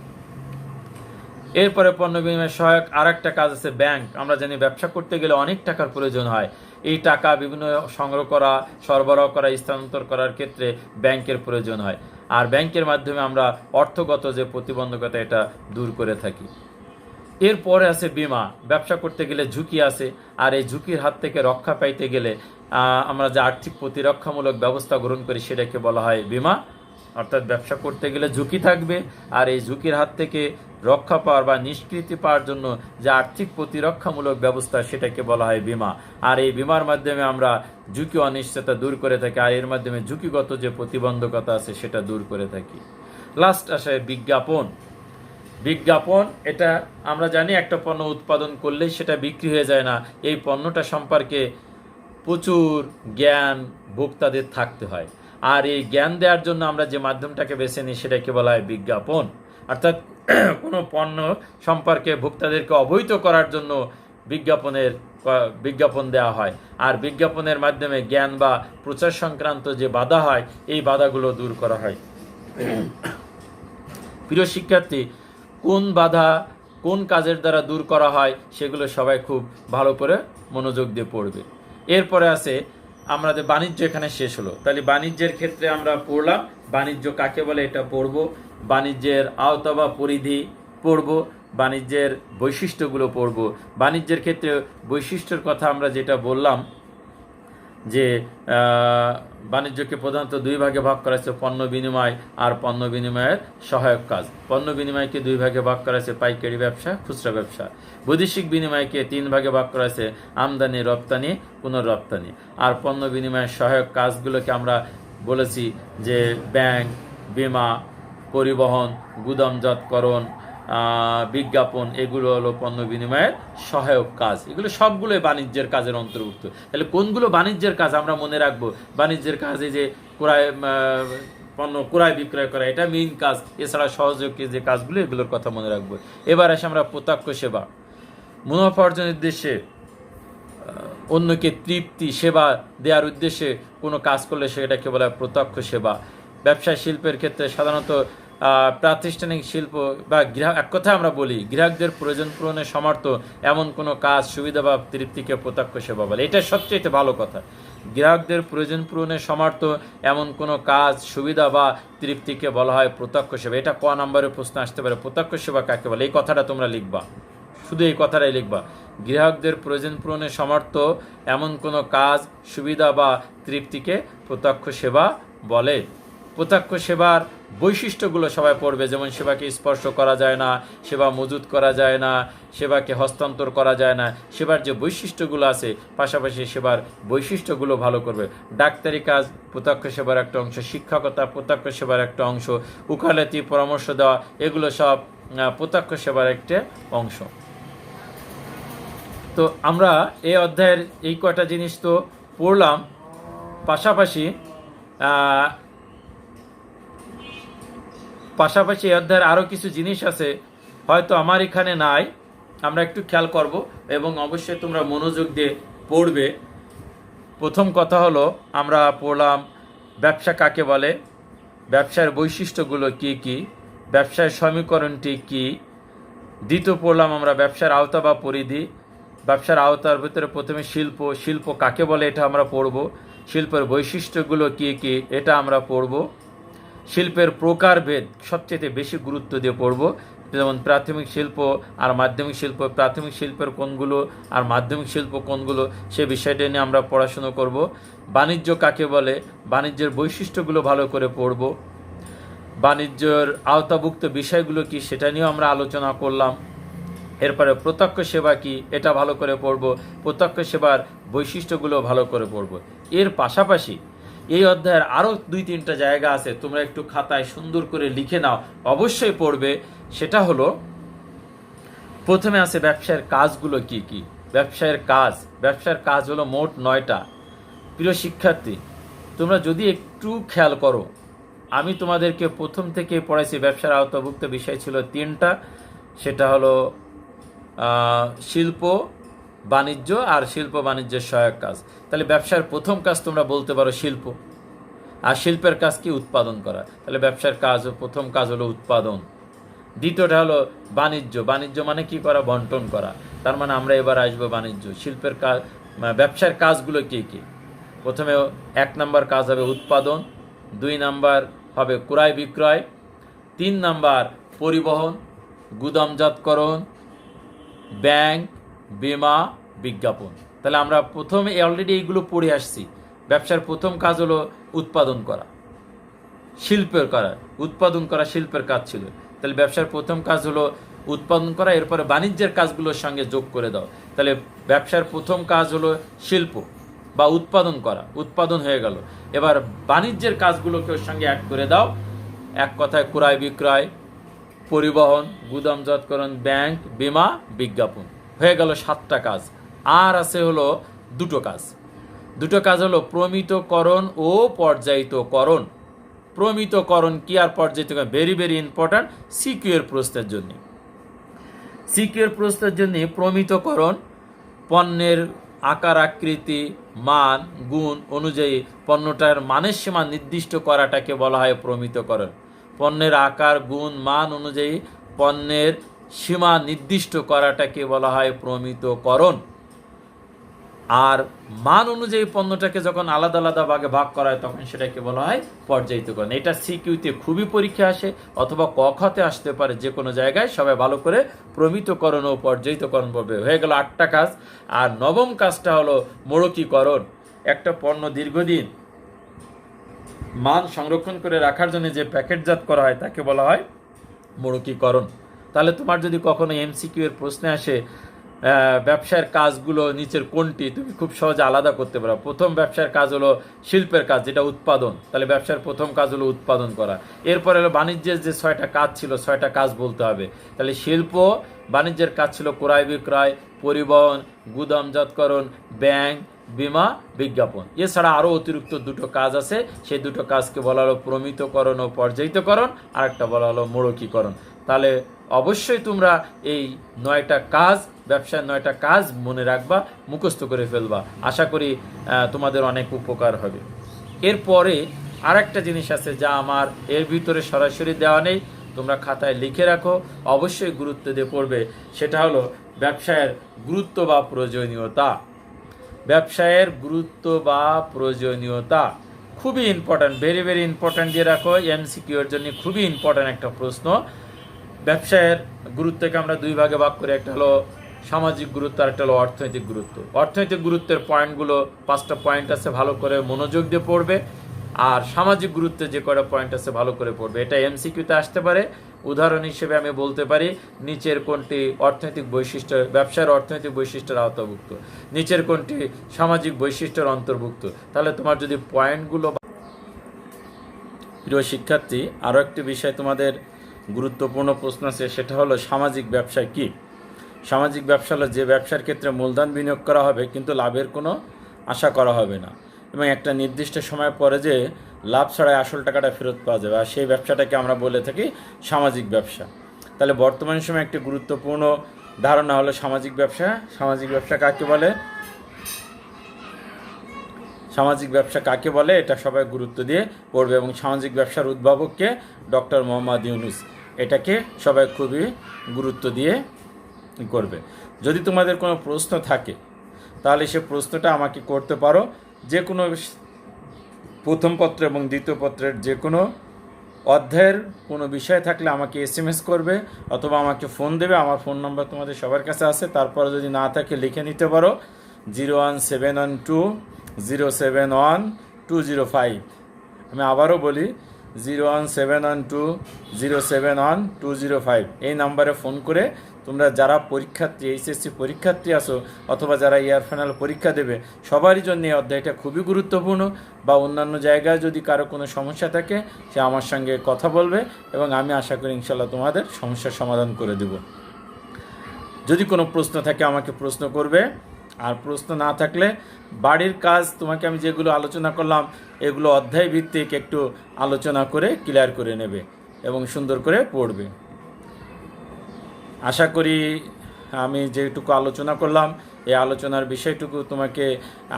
এরপরে পণ্য বিনিময় সহায়ক আর একটা কাজ আছে ব্যাংক। আমরা জানি ব্যবসা করতে গেলে অনেক টাকার প্রয়োজন হয়। এই টাকা বিভিন্ন সংগ্রহ করা, সরবরাহ করা, স্থানান্তর করার ক্ষেত্রে ব্যাংকের প্রয়োজন হয়। আর ব্যাংকের মাধ্যমে আমরা অর্থগত যে প্রতিবন্ধকতা এটা দূর করে থাকি। এরপরে আছে বিমা। ব্যবসা করতে গেলে ঝুঁকি আছে, আর এই ঝুঁকির হাত থেকে রক্ষা পাইতে গেলে আমরা যে আর্থিক প্রতিরক্ষামূলক ব্যবস্থা গ্রহণ করি সেটাকে বলা হয় বিমা। অর্থাৎ ব্যবসা করতে গেলে ঝুঁকি থাকবে, আর এই ঝুঁকির হাত থেকে রক্ষা পাওয়ার বা নিষ্কৃতি পাওয়ার জন্য যে আর্থিক প্রতিরক্ষামূলক ব্যবস্থা সেটাকে বলা হয় বিমা। আর এই বিমার মাধ্যমে আমরা ঝুঁকি অনিশ্চয়তা দূর করে থাকি, আর এর মাধ্যমে ঝুঁকিগত যে প্রতিবন্ধকতা আছে সেটা দূর করে থাকি। লাস্ট আসে বিজ্ঞাপন। বিজ্ঞাপন, এটা আমরা জানি একটা পণ্য উৎপাদন করলেই সেটা বিক্রি হয়ে যায় না। এই পণ্যটা সম্পর্কে প্রচুর জ্ঞান ভোক্তাদের থাকতে হয়। আর এই জ্ঞান দেওয়ার জন্য আমরা যে মাধ্যমটাকে বেছে নিই সেটাকে বলা হয় বিজ্ঞাপন। অর্থাৎ কোনো পণ্য সম্পর্কে ভোক্তাদেরকে অবহিত করার জন্য বিজ্ঞাপন দেওয়া হয়। আর বিজ্ঞাপনের মাধ্যমে জ্ঞান বা প্রচার সংক্রান্ত যে বাধা হয় এই বাধাগুলো দূর করা হয়। প্রিয় শিক্ষার্থী, কোন বাধা কোন কাজের দ্বারা দূর করা হয় সেগুলো সবাই খুব ভালো করে মনোযোগ দিয়ে পড়বে। এরপরে আছে আমাদের বাণিজ্য। এখানে শেষ হলো। তাহলে বাণিজ্যের ক্ষেত্রে আমরা পড়লাম বাণিজ্য কাকে বলে এটা পড়ব, বাণিজ্যের আওতা বা পরিধি পড়ব, বাণিজ্যের বৈশিষ্ট্যগুলো পড়ব। বাণিজ্যের ক্ষেত্রে বৈশিষ্ট্যের কথা আমরা যেটা বললাম যে বাণিজ্যকে প্রধানত দুই ভাগে ভাগ করা হয়েছে, পণ্য বিনিময় আর পণ্য বিনিময়ের সহায়ক কাজ। পণ্য বিনিময়কে দুই ভাগে ভাগ করা হয়েছে, পাইকারি ব্যবসা, খুচরা ব্যবসা। বৈদেশিক বিনিময়কে তিন ভাগে ভাগ করা হয়েছে, আমদানি, রপ্তানি, পুনর্রপ্তানি। আর পণ্য বিনিময়ের সহায়ক কাজগুলোকে আমরা বলেছি যে ব্যাংক, বিমা, পরিবহন, গুদামজাতকরণ, বিজ্ঞাপন, এগুলো হলো পণ্য বিনিময়ের সহায়ক কাজ। এগুলো সবগুলোই বাণিজ্যের কাজের অন্তর্ভুক্ত। তাহলে কোনগুলো বাণিজ্যের কাজ আমরা মনে রাখবো। বাণিজ্যের কাজে যে পণ্য ক্রয় বিক্রয় করা, এটা মেইন কাজ। এছাড়া সহযোগী যে কাজগুলো এগুলোর কথা মনে রাখবো। এবার আসে আমরা প্রত্যক্ষ সেবা। মুনাফা অর্জনের উদ্দেশ্যে অন্যকে তৃপ্তি সেবা দেওয়ার উদ্দেশ্যে কোনো কাজ করলে সেটাকে বলা হয় প্রত্যক্ষ সেবা। ব্যবসায় শিল্পের ক্ষেত্রে সাধারণত প্রাতিষ্ঠানিক শিল্প বা এক কথা আমরা বলি গ্রাহকদের প্রয়োজন পূরণের সমর্থ এমন কোনো কাজ, সুবিধা বা তৃপ্তিকে প্রত্যক্ষ সেবা বলে। এটা সবচেয়ে ভালো কথা। গ্রাহকদের প্রয়োজন পূরণের সমর্থ এমন কোনো কাজ, সুবিধা বা তৃপ্তিকে বলা হয় প্রত্যক্ষ সেবা। এটা ক নম্বরের প্রশ্ন আসতে পারে, প্রত্যক্ষ সেবা কাকে বলে। এই কথাটা তোমরা লিখবা, শুধু এই কথাটাই লিখবা। গ্রাহকদের প্রয়োজন পূরণের সমর্থ এমন কোনো কাজ, সুবিধা বা তৃপ্তিকে প্রত্যক্ষ সেবা বলে। প্রত্যক্ষ সেবার বৈশিষ্ট্যগুলো সবাই পড়বে, যেমন সেবাকে স্পর্শ করা যায় না, সেবা মজুত করা যায় না, সেবাকে হস্তান্তর করা যায় না। সেবার যে বৈশিষ্ট্যগুলো আছে, পাশাপাশি সেবার বৈশিষ্ট্যগুলো ভালো করবে। ডাক্তারি কাজ প্রত্যক্ষ সেবার একটা অংশ, শিক্ষকতা প্রত্যক্ষ সেবার একটা অংশ, উকালতি, পরামর্শ দেওয়া, এগুলো সব প্রত্যক্ষ সেবার একটা অংশ। তো আমরা এই অধ্যায়ের এই কয়টা জিনিস তো পড়লাম, পাশাপাশি এই অধ্যায়ের আরও কিছু জিনিস আছে হয়তো আমার এখানে নাই, আমরা একটু খেয়াল করব এবং অবশ্যই তোমরা মনোযোগ দিয়ে পড়বে। প্রথম কথা হলো আমরা পড়লাম ব্যবসা কাকে বলে, ব্যবসার বৈশিষ্ট্যগুলো কি কি, ব্যবসার সমীকরণটি কি। দ্বিতীয় পড়লাম আমরা ব্যবসার আওতা বা পরিধি। ব্যবসার আওতার ভিতরে প্রথমে শিল্প কাকে বলে এটা আমরা পড়ব। শিল্পের বৈশিষ্ট্যগুলো কি কি এটা আমরা পড়ব। শিল্পের প্রকারভেদ সবচেয়ে বেশি গুরুত্ব দিয়ে পড়ব। যেমন প্রাথমিক শিল্প আর মাধ্যমিক শিল্প, প্রাথমিক শিল্পের কোনগুলো আর মাধ্যমিক শিল্প কোনগুলো, সে বিষয়টা নিয়ে আমরা পড়াশুনো করব। বাণিজ্য কাকে বলে, বাণিজ্যের বৈশিষ্ট্যগুলো ভালো করে পড়ব। বাণিজ্যের আওতাভুক্ত বিষয়গুলো কি সেটা নিয়েও আমরা আলোচনা করলাম। এরপরে প্রত্যক্ষ সেবা কি এটা ভালো করে পড়ব, প্রত্যক্ষ সেবার বৈশিষ্ট্যগুলো ভালো করে পড়ব। এর পাশাপাশি এই অধ্যায়ের আরও 2-3টা জায়গা আছে, তোমরা একটু খাতায় সুন্দর করে লিখে নাও, অবশ্যই পড়বে। সেটা হলো, প্রথমে আছে ব্যবসায়ের কাজগুলো কি কি। ব্যবসার কাজ হলো মোট 9টা। প্রিয় শিক্ষার্থী, তোমরা যদি একটু খেয়াল করো, আমি তোমাদেরকে প্রথম থেকে পড়াইছি ব্যবসার আওতাভুক্ত বিষয় ছিল 3টা। সেটা হলো শিল্প বাণিজ্য আর শিল্প বাণিজ্যের সহায়ক কাজ। তাহলে ব্যবসার প্রথম কাজ তোমরা বলতে পারো শিল্প, আর শিল্পের কাজ কি উৎপাদন করা। তাহলে ব্যবসার কাজ প্রথম কাজ হলো উৎপাদন। দ্বিতীয়টা হলো বাণিজ্য মানে কি করা, বন্টন করা। তার মানে আমরা এবার আসবো বাণিজ্য। শিল্পের কাজ, ব্যবসার কাজগুলো কি কি। প্রথমে 1 নম্বর কাজ হবে উৎপাদন, 2 নম্বর হবে ক্রয় বিক্রয়, 3 নম্বর পরিবহন, গুদামজাতকরণ, ব্যাংক, বীমা, বিজ্ঞাপন। তাহলে আমরা প্রথমে অলরেডি এইগুলো পড়ে আসছি। ব্যবসার প্রথম কাজ হলো উৎপাদন করা, উৎপাদন করা শিল্পের কাজ ছিল। তাহলে ব্যবসার প্রথম কাজ হলো উৎপাদন করা, এরপরে বাণিজ্যের কাজগুলোর সঙ্গে যোগ করে দাও। তাহলে ব্যবসার প্রথম কাজ হলো শিল্প বা উৎপাদন করা, উৎপাদন হয়ে গেল। এবার বাণিজ্যের কাজগুলোকে ওর সঙ্গে অ্যাড করে দাও। এক কথায় ক্রয় বিক্রয়, পরিবহন, গুদামজাতকরণ, ব্যাংক, বীমা, বিজ্ঞাপন। হয়ে গেল 7টা কাজ। আর আছে হলো 2টো কাজ হলো প্রমিতকরণ ও পর্যায়িতকরণ। প্রমিতকরণ কি আর পর্যায়িতকরণ, ভেরি ভেরি ইম্পর্ট্যান্ট সিকিউ এর প্রশ্নের জন্য। প্রমিতকরণ পণ্যের আকার আকৃতি মান গুণ অনুযায়ী পণ্যটার মানের সীমা নির্দিষ্ট করাটাকে বলা হয় প্রমিতকরণ। পণ্যের আকার গুণ মান অনুযায়ী পণ্যের সীমা নির্দিষ্ট করাটাকে বলা হয় প্রমিতকরণ। আর মান অনুযায়ী পণ্যটাকে যখন আলাদা আলাদা ভাগে ভাগ করা হয় তখন সেটাকে বলা হয় পর্যায়িতকরণ। এটা সিকিউতে খুবই পরীক্ষা আসে, অথবা ক খতে আসতে পারে, যে কোনো জায়গায়। সবাই ভালো করে প্রমিতকরণ ও পর্যায়িতকরণ পড়বে। হয়ে গেল 8টা কাজ। আর 9ম কাজটা হলো মোড়কীকরণ। একটা পণ্য দীর্ঘদিন মান সংরক্ষণ করে রাখার জন্য যে প্যাকেটজাত করা হয় তাকে বলা হয় মোড়কীকরণ। তাহলে তোমার যদি কখনো এমসিকিউ এর প্রশ্নে আসে ব্যবসার কাজগুলো নিচের কোনটি, তুমি খুব সহজে আলাদা করতে পারো। প্রথম ব্যবসার কাজ হলো শিল্পের কাজ, যেটা উৎপাদন। তাহলে ব্যবসার প্রথম কাজ হলো উৎপাদন করা। এরপর হলো বাণিজ্যের যে 6টা কাজ ছিল, 6টা কাজ বলতে হবে। তাহলে শিল্প বাণিজ্যের কাজ ছিল ক্রয় বিক্রয়, পরিবহন, গুদামজাতকরণ, ব্যাংক, বীমা, বিজ্ঞাপন। এছাড়া আরও অতিরিক্ত 2টো কাজ আছে, সেই 2টো কাজকে বলা হলো প্রমিতকরণ ও পর্যায়িতকরণ, আর একটা বলা হলো মোড়কীকরণ। তাহলে অবশ্যই তোমরা এই 9টা কাজ, ব্যবসার 9টা কাজ মনে রাখবা, মুখস্থ করে ফেলবা। আশা করি তোমাদের অনেক উপকার হবে। এরপরে আর একটা জিনিস আছে যা আমার এর ভিতরে সরাসরি দেওয়া নেই, তোমরা খাতায় লিখে রাখো, অবশ্যই গুরুত্ব দিয়ে পড়বে। সেটা হলো ব্যবসায়ের গুরুত্ব বা প্রয়োজনীয়তা। ব্যবসায়ের গুরুত্ব বা প্রয়োজনীয়তা খুবই ইম্পর্ট্যান্ট, ভেরি ভেরি ইম্পর্ট্যান্ট দিয়ে রাখো। এমসিকিউ এর জন্য খুবই ইম্পর্ট্যান্ট একটা প্রশ্ন। ব্যবসায়ের গুরুত্বকে আমরা 2 ভাগে ভাগ করি, একটা হলো সামাজিক গুরুত্ব আর একটা হলো অর্থনৈতিক গুরুত্ব। অর্থনৈতিক গুরুত্বের পয়েন্টগুলো 5টা পয়েন্ট আছে, ভালো করে মনোযোগ দিয়ে পড়বে। আর সামাজিক গুরুত্বে যে কয়টা পয়েন্ট আছে ভালো করে পড়বে। এটা এমসিকিউতে আসতে পারে। উদাহরণ হিসেবে আমি বলতে পারি, নিচের কোনটি অর্থনৈতিক বৈশিষ্ট্য, ব্যবসার অর্থনৈতিক বৈশিষ্ট্যের আওতাভুক্ত, নিচের কোনটি সামাজিক বৈশিষ্ট্যের অন্তর্ভুক্ত। তাহলে তোমার যদি পয়েন্টগুলো। প্রিয় শিক্ষার্থী, আরও একটি বিষয় তোমাদের গুরুত্বপূর্ণ প্রশ্ন আছে, সেটা হলো সামাজিক ব্যবসা কি। সামাজিক ব্যবসা হলো যে ব্যবসার ক্ষেত্রে মূলধন বিনিয়োগ করা হবে কিন্তু লাভের কোনো আশা করা হবে না, এবং একটা নির্দিষ্ট সময় পরে যে লাভ ছাড়াই আসল টাকাটা ফেরত পাওয়া যাবে, আর সেই ব্যবসাটাকে আমরা বলে থাকি সামাজিক ব্যবসা। তাহলে বর্তমান সময়ে একটি গুরুত্বপূর্ণ ধারণা হলো সামাজিক ব্যবসা। সামাজিক ব্যবসা কাকে বলে, সামাজিক ব্যবসা কাকে বলে এটা সবাই গুরুত্ব দিয়ে পড়বে। এবং সামাজিক ব্যবসার উদ্ভাবককে ডক্টর মোহাম্মদ ইউনুস, এটাকে সবাই খুবই গুরুত্ব দিয়ে করবে। যদি তোমাদের কোনো প্রশ্ন থাকে তাহলে সে প্রশ্নটা আমাকে করতে পারো, যে কোনো প্রথম পত্র এবং দ্বিতীয় পত্রের যে কোনো অধ্যায়ের কোনো বিষয় থাকলে আমাকে SMS করবে অথবা আমাকে ফোন দেবে। আমার ফোন নাম্বার তোমাদের সবার কাছে আছে। তারপরে যদি না থাকে লিখে নিতে পারো 01712071205। আমি আবারও বলি 01712071205। এই নাম্বারে ফোন করে তোমরা যারা পরীক্ষার্থী, HSC পরীক্ষার্থী আসো অথবা যারা ইয়ার ফাইনাল পরীক্ষা দেবে, সবারই জন্য এই অধ্যায়টা খুবই গুরুত্বপূর্ণ। বা অন্যান্য জায়গায় যদি কারো কোনো সমস্যা থাকে সে আমার সঙ্গে কথা বলবে এবং আমি আশা করি ইনশাল্লাহ তোমাদের সমস্যার সমাধান করে দেব। যদি কোনো প্রশ্ন থাকে আমাকে প্রশ্ন করবে, আর প্রশ্ন না থাকলে বাড়ির কাজ তোমাকে আমি যেগুলো আলোচনা করলাম এগুলো অধ্যায় ভিত্তিক একটু আলোচনা করে ক্লিয়ার করে নেবে এবং সুন্দর করে পড়বে। আশা করি আমি যেটুকু আলোচনা করলাম এই আলোচনার বিষয়টুকু তোমাকে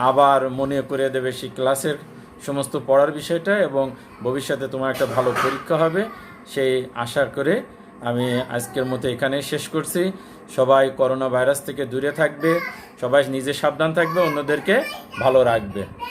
আবার মনে করে দেবে সেই ক্লাসের সমস্ত পড়ার বিষয়টা, এবং ভবিষ্যতে তোমার একটা ভালো পরীক্ষা হবে সেই আশা করে আমি আজকের মতো এখানে শেষ করছি। সবাই করোনা ভাইরাস থেকে দূরে থাকবে, সবাই নিজে সাবধান থাকবে, অন্যদেরকে ভালো রাখবে।